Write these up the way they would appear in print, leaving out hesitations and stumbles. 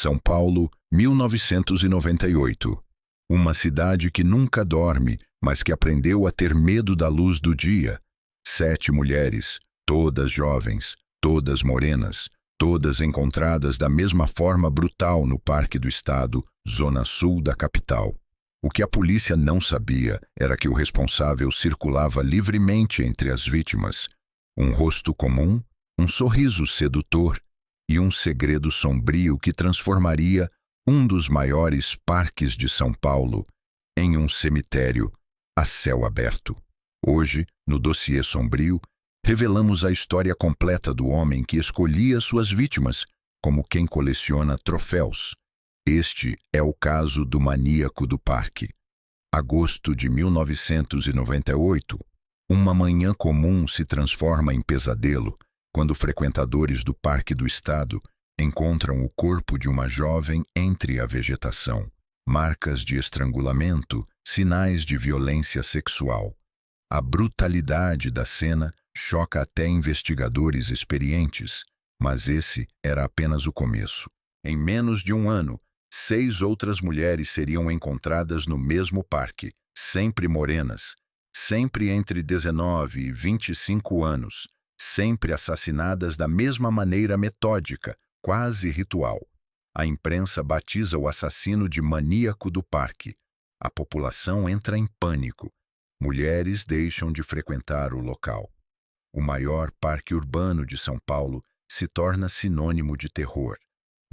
São Paulo, 1998. Uma cidade que nunca dorme, mas que aprendeu a ter medo da luz do dia. 7 mulheres, todas jovens, todas morenas, todas encontradas da mesma forma brutal no Parque do Estado, zona sul da capital. O que a polícia não sabia era que o responsável circulava livremente entre as vítimas. Um rosto comum, um sorriso sedutor e um segredo sombrio que transformaria um dos maiores parques de São Paulo em um cemitério a céu aberto. Hoje, no Dossiê Sombrio, revelamos a história completa do homem que escolhia suas vítimas como quem coleciona troféus. Este é o caso do maníaco do parque. Agosto de 1998. Uma manhã comum se transforma em pesadelo quando frequentadores do Parque do Estado encontram o corpo de uma jovem entre a vegetação. Marcas de estrangulamento, sinais de violência sexual. A brutalidade da cena choca até investigadores experientes, mas esse era apenas o começo. Em menos de um ano, 6 outras mulheres seriam encontradas no mesmo parque, sempre morenas, sempre entre 19 e 25 anos, sempre assassinadas da mesma maneira metódica, quase ritual. A imprensa batiza o assassino de maníaco do parque. A população entra em pânico. Mulheres deixam de frequentar o local. O maior parque urbano de São Paulo se torna sinônimo de terror.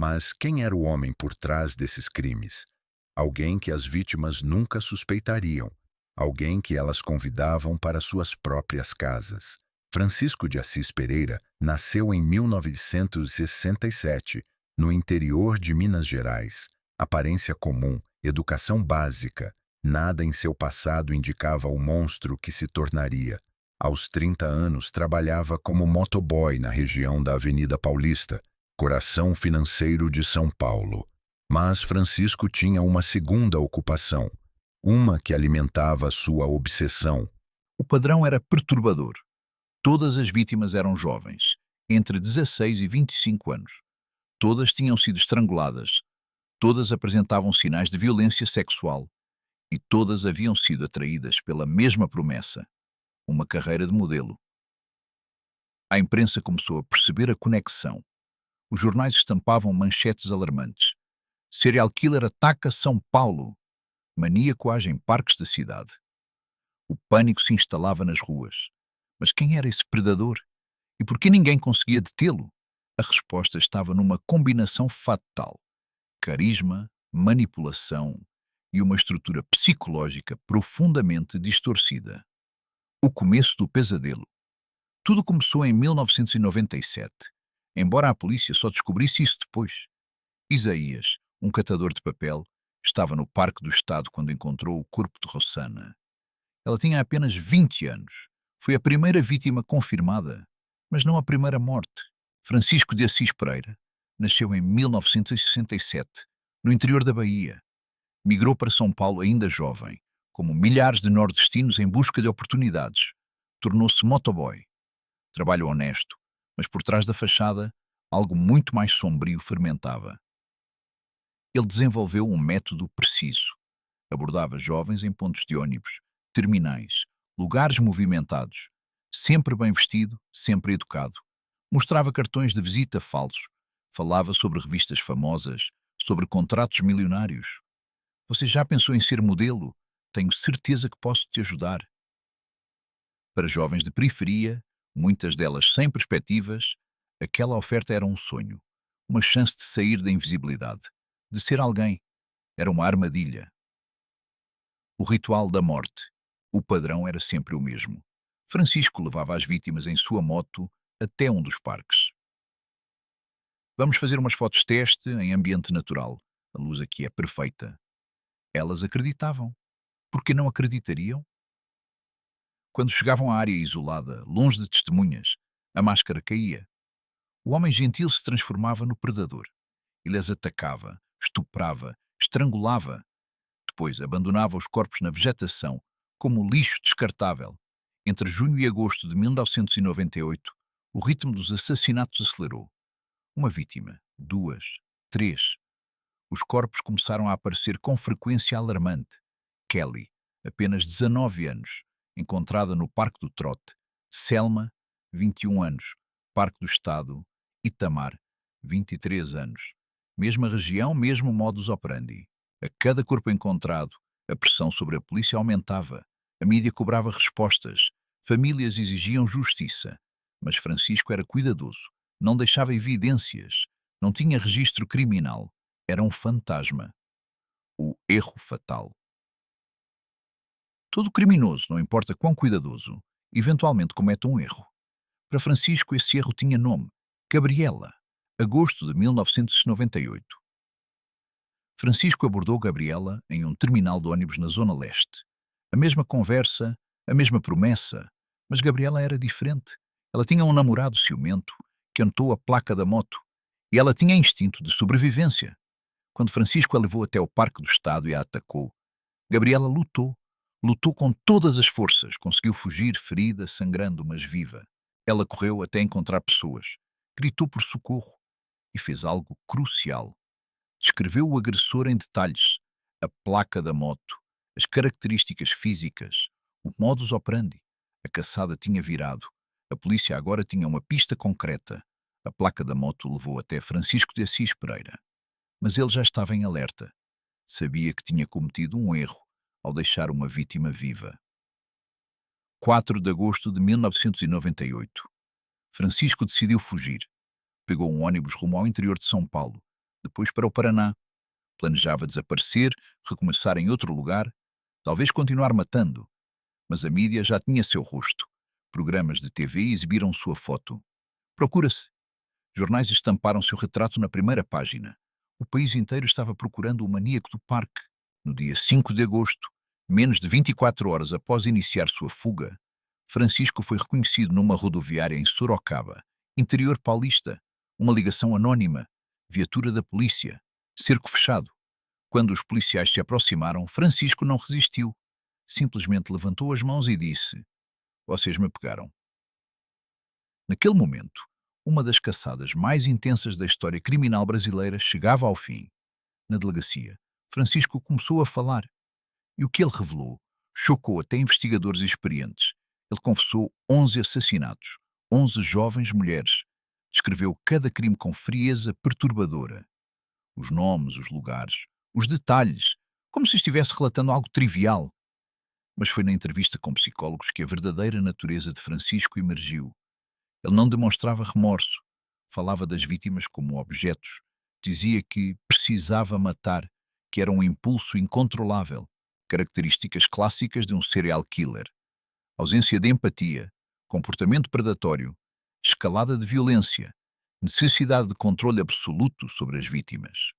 Mas quem era o homem por trás desses crimes? Alguém que as vítimas nunca suspeitariam. Alguém que elas convidavam para suas próprias casas. Francisco de Assis Pereira nasceu em 1967, no interior de Minas Gerais. Aparência comum, educação básica. Nada em seu passado indicava o monstro que se tornaria. Aos 30 anos, trabalhava como motoboy na região da Avenida Paulista, coração financeiro de São Paulo. Mas Francisco tinha uma segunda ocupação, uma que alimentava sua obsessão. O padrão era perturbador. Todas as vítimas eram jovens, entre 16 e 25 anos. Todas tinham sido estranguladas. Todas apresentavam sinais de violência sexual. E todas haviam sido atraídas pela mesma promessa, uma carreira de modelo. A imprensa começou a perceber a conexão. Os jornais estampavam manchetes alarmantes. Serial killer ataca São Paulo. Maníaco age em parques da cidade. O pânico se instalava nas ruas. Mas quem era esse predador? E por que ninguém conseguia detê-lo? A resposta estava numa combinação fatal: carisma, manipulação e uma estrutura psicológica profundamente distorcida. O começo do pesadelo. Tudo começou em 1997, embora a polícia só descobrisse isso depois. Isaías, um catador de papel, estava no Parque do Estado quando encontrou o corpo de Rossana. Ela tinha apenas 20 anos. Foi a primeira vítima confirmada, mas não a primeira morte. Francisco de Assis Pereira nasceu em 1967, no interior da Bahia. Migrou para São Paulo ainda jovem, como milhares de nordestinos em busca de oportunidades. Tornou-se motoboy. Trabalho honesto, mas por trás da fachada, algo muito mais sombrio fermentava. Ele desenvolveu um método preciso. Abordava jovens em pontos de ônibus, terminais, lugares movimentados, sempre bem vestido, sempre educado. Mostrava cartões de visita falsos, falava sobre revistas famosas, sobre contratos milionários. Você já pensou em ser modelo? Tenho certeza que posso te ajudar. Para jovens de periferia, muitas delas sem perspectivas, aquela oferta era um sonho, uma chance de sair da invisibilidade, de ser alguém. Era uma armadilha. O ritual da morte. O padrão era sempre o mesmo. Francisco levava as vítimas em sua moto até um dos parques. Vamos fazer umas fotos teste em ambiente natural. A luz aqui é perfeita. Elas acreditavam. Por que não acreditariam? Quando chegavam à área isolada, longe de testemunhas, a máscara caía. O homem gentil se transformava no predador. Ele as atacava, estuprava, estrangulava. Depois abandonava os corpos na vegetação como lixo descartável. Entre junho e agosto de 1998, o ritmo dos assassinatos acelerou. Uma vítima, 2, 3. Os corpos começaram a aparecer com frequência alarmante. Kelly, apenas 19 anos, encontrada no Parque do Trote. Selma, 21 anos, Parque do Estado. Itamar, 23 anos. Mesma região, mesmo modus operandi. A cada corpo encontrado, a pressão sobre a polícia aumentava. A mídia cobrava respostas. Famílias exigiam justiça. Mas Francisco era cuidadoso. Não deixava evidências. Não tinha registro criminal. Era um fantasma. O erro fatal. Todo criminoso, não importa quão cuidadoso, eventualmente comete um erro. Para Francisco, esse erro tinha nome: Gabriela. Agosto de 1998. Francisco abordou Gabriela em um terminal de ônibus na Zona Leste. A mesma conversa, a mesma promessa, mas Gabriela era diferente. Ela tinha um namorado ciumento que anotou a placa da moto e ela tinha instinto de sobrevivência. Quando Francisco a levou até o Parque do Estado e a atacou, Gabriela lutou. Lutou com todas as forças, conseguiu fugir, ferida, sangrando, mas viva. Ela correu até encontrar pessoas, gritou por socorro e fez algo crucial. Descreveu o agressor em detalhes, a placa da moto, as características físicas, o modus operandi. A caçada tinha virado. A polícia agora tinha uma pista concreta. A placa da moto levou até Francisco de Assis Pereira. Mas ele já estava em alerta. Sabia que tinha cometido um erro ao deixar uma vítima viva. 4 de agosto de 1998. Francisco decidiu fugir. Pegou um ônibus rumo ao interior de São Paulo, depois para o Paraná. Planejava desaparecer, recomeçar em outro lugar, talvez continuar matando. Mas a mídia já tinha seu rosto. Programas de TV exibiram sua foto. Procura-se. Jornais estamparam seu retrato na primeira página. O país inteiro estava procurando o maníaco do parque. No dia 5 de agosto, menos de 24 horas após iniciar sua fuga, Francisco foi reconhecido numa rodoviária em Sorocaba, interior paulista. Uma ligação anônima, viatura da polícia, cerco fechado. Quando os policiais se aproximaram, Francisco não resistiu. Simplesmente levantou as mãos e disse: "Vocês me pegaram." Naquele momento, uma das caçadas mais intensas da história criminal brasileira chegava ao fim. Na delegacia, Francisco começou a falar. E o que ele revelou chocou até investigadores experientes. Ele confessou 11 assassinatos, 11 jovens mulheres. Descreveu cada crime com frieza perturbadora. Os nomes, os lugares, os detalhes, como se estivesse relatando algo trivial. Mas foi na entrevista com psicólogos que a verdadeira natureza de Francisco emergiu. Ele não demonstrava remorso. Falava das vítimas como objetos. Dizia que precisava matar, que era um impulso incontrolável. Características clássicas de um serial killer. Ausência de empatia, comportamento predatório, escalada de violência, necessidade de controle absoluto sobre as vítimas.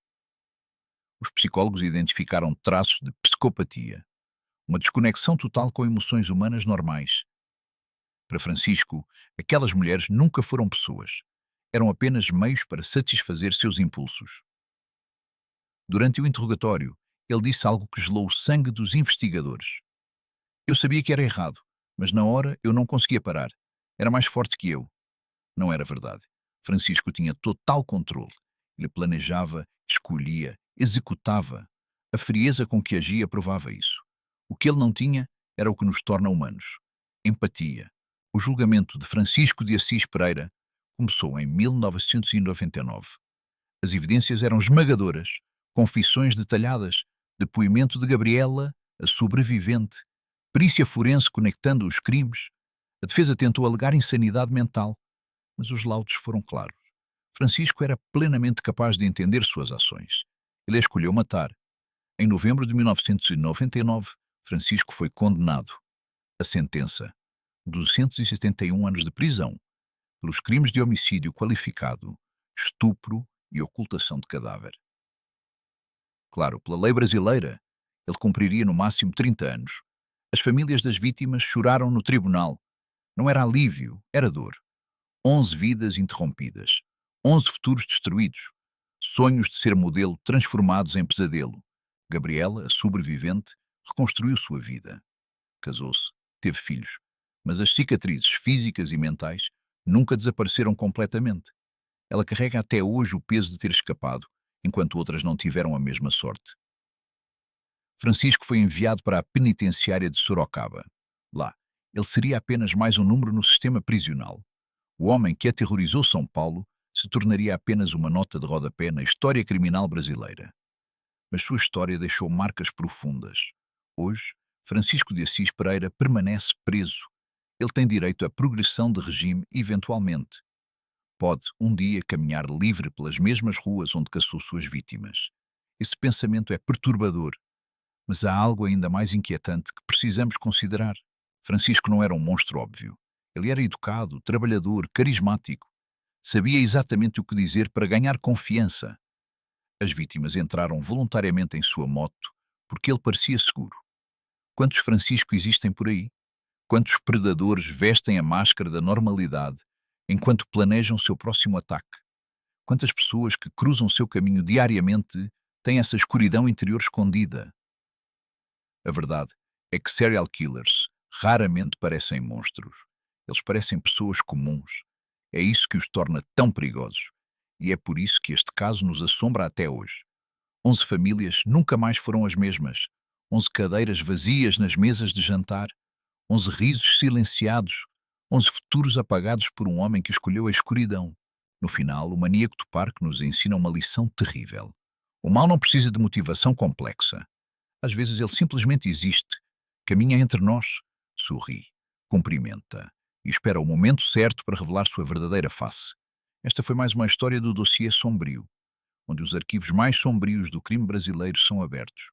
Os psicólogos identificaram traços de psicopatia, uma desconexão total com emoções humanas normais. Para Francisco, aquelas mulheres nunca foram pessoas. Eram apenas meios para satisfazer seus impulsos. Durante o interrogatório, ele disse algo que gelou o sangue dos investigadores. "Eu sabia que era errado, mas na hora eu não conseguia parar. Era mais forte que eu." Não era verdade. Francisco tinha total controle. Ele planejava, escolhia, executava. A frieza com que agia provava isso. O que ele não tinha era o que nos torna humanos: empatia. O julgamento de Francisco de Assis Pereira começou em 1999. As evidências eram esmagadoras, confissões detalhadas, depoimento de Gabriela, a sobrevivente, perícia forense conectando os crimes. A defesa tentou alegar insanidade mental, mas os laudos foram claros. Francisco era plenamente capaz de entender suas ações. Ele escolheu matar. Em novembro de 1999, Francisco foi condenado. A sentença: 271 anos de prisão, pelos crimes de homicídio qualificado, estupro e ocultação de cadáver. Claro, pela lei brasileira, ele cumpriria no máximo 30 anos. As famílias das vítimas choraram no tribunal. Não era alívio, era dor. 11 vidas interrompidas, 11 futuros destruídos, sonhos de ser modelo transformados em pesadelo. Gabriela, a sobrevivente, reconstruiu sua vida. Casou-se, teve filhos, mas as cicatrizes físicas e mentais nunca desapareceram completamente. Ela carrega até hoje o peso de ter escapado enquanto outras não tiveram a mesma sorte. Francisco foi enviado para a penitenciária de Sorocaba. Lá, ele seria apenas mais um número no sistema prisional. O homem que aterrorizou São Paulo se tornaria apenas uma nota de rodapé na história criminal brasileira. Mas sua história deixou marcas profundas. Hoje, Francisco de Assis Pereira permanece preso. Ele tem direito à progressão de regime eventualmente. Pode, um dia, caminhar livre pelas mesmas ruas onde caçou suas vítimas. Esse pensamento é perturbador, mas há algo ainda mais inquietante que precisamos considerar. Francisco não era um monstro óbvio. Ele era educado, trabalhador, carismático. Sabia exatamente o que dizer para ganhar confiança. As vítimas entraram voluntariamente em sua moto porque ele parecia seguro. Quantos Francisco existem por aí? Quantos predadores vestem a máscara da normalidade enquanto planejam seu próximo ataque? Quantas pessoas que cruzam seu caminho diariamente têm essa escuridão interior escondida? A verdade é que serial killers raramente parecem monstros. Eles parecem pessoas comuns. É isso que os torna tão perigosos. E é por isso que este caso nos assombra até hoje. 11 famílias nunca mais foram as mesmas. 11 cadeiras vazias nas mesas de jantar. 11 risos silenciados. 11 futuros apagados por um homem que escolheu a escuridão. No final, o maníaco do parque nos ensina uma lição terrível. O mal não precisa de motivação complexa. Às vezes ele simplesmente existe, caminha entre nós, sorri, cumprimenta e espera o momento certo para revelar sua verdadeira face. Esta foi mais uma história do dossiê sombrio, onde os arquivos mais sombrios do crime brasileiro são abertos,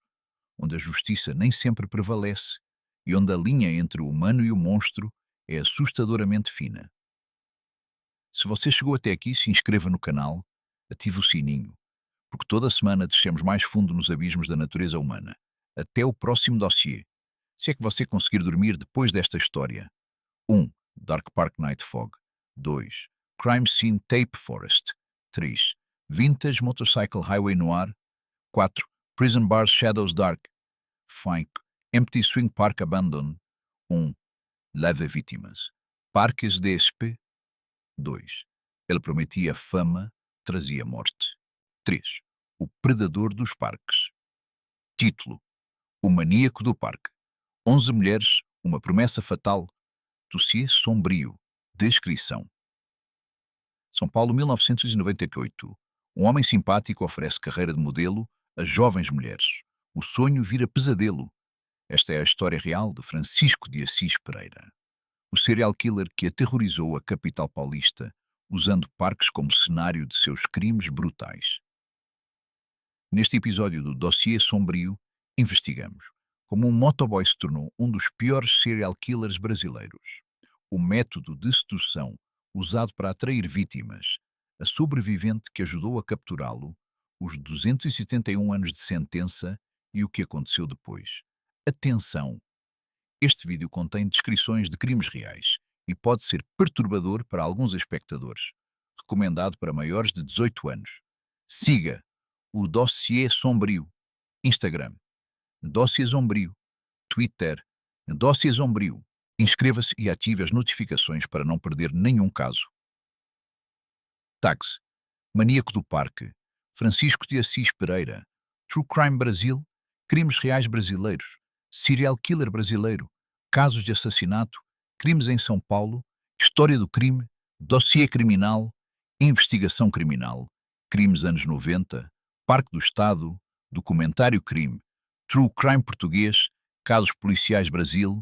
onde a justiça nem sempre prevalece e onde a linha entre o humano e o monstro é assustadoramente fina. Se você chegou até aqui, se inscreva no canal, ative o sininho, porque toda semana descemos mais fundo nos abismos da natureza humana. Até o próximo dossiê. Se é que você conseguir dormir depois desta história. 1. Dark Park Night Fog. 2. Crime Scene Tape Forest. 3. Vintage Motorcycle Highway Noir. 4. Prison Bars Shadows Dark. 5. Empty Swing Park Abandon. 1. Leva vítimas. Parques DSP. 2. Ele prometia fama, trazia morte. 3. O Predador dos Parques. Título: O Maníaco do Parque. 11 mulheres, uma promessa fatal. Dossiê sombrio. Descrição: São Paulo, 1998. Um homem simpático oferece carreira de modelo a jovens mulheres. O sonho vira pesadelo. Esta é a história real de Francisco de Assis Pereira, o serial killer que aterrorizou a capital paulista, usando parques como cenário de seus crimes brutais. Neste episódio do Dossiê Sombrio, investigamos como um motoboy se tornou um dos piores serial killers brasileiros, o método de sedução usado para atrair vítimas, a sobrevivente que ajudou a capturá-lo, os 271 anos de sentença e o que aconteceu depois. Atenção! Este vídeo contém descrições de crimes reais e pode ser perturbador para alguns espectadores. Recomendado para maiores de 18 anos. Siga o Dossiê Sombrio. Instagram: Dossiê Sombrio. Twitter: Dossiê Sombrio. Inscreva-se e ative as notificações para não perder nenhum caso. Tags: Maníaco do Parque, Francisco de Assis Pereira, True Crime Brasil, Crimes Reais Brasileiros, Serial Killer Brasileiro, Casos de Assassinato, Crimes em São Paulo, História do Crime, Dossiê Criminal, Investigação Criminal, Crimes anos 90, Parque do Estado, Documentário Crime, True Crime Português, Casos Policiais Brasil,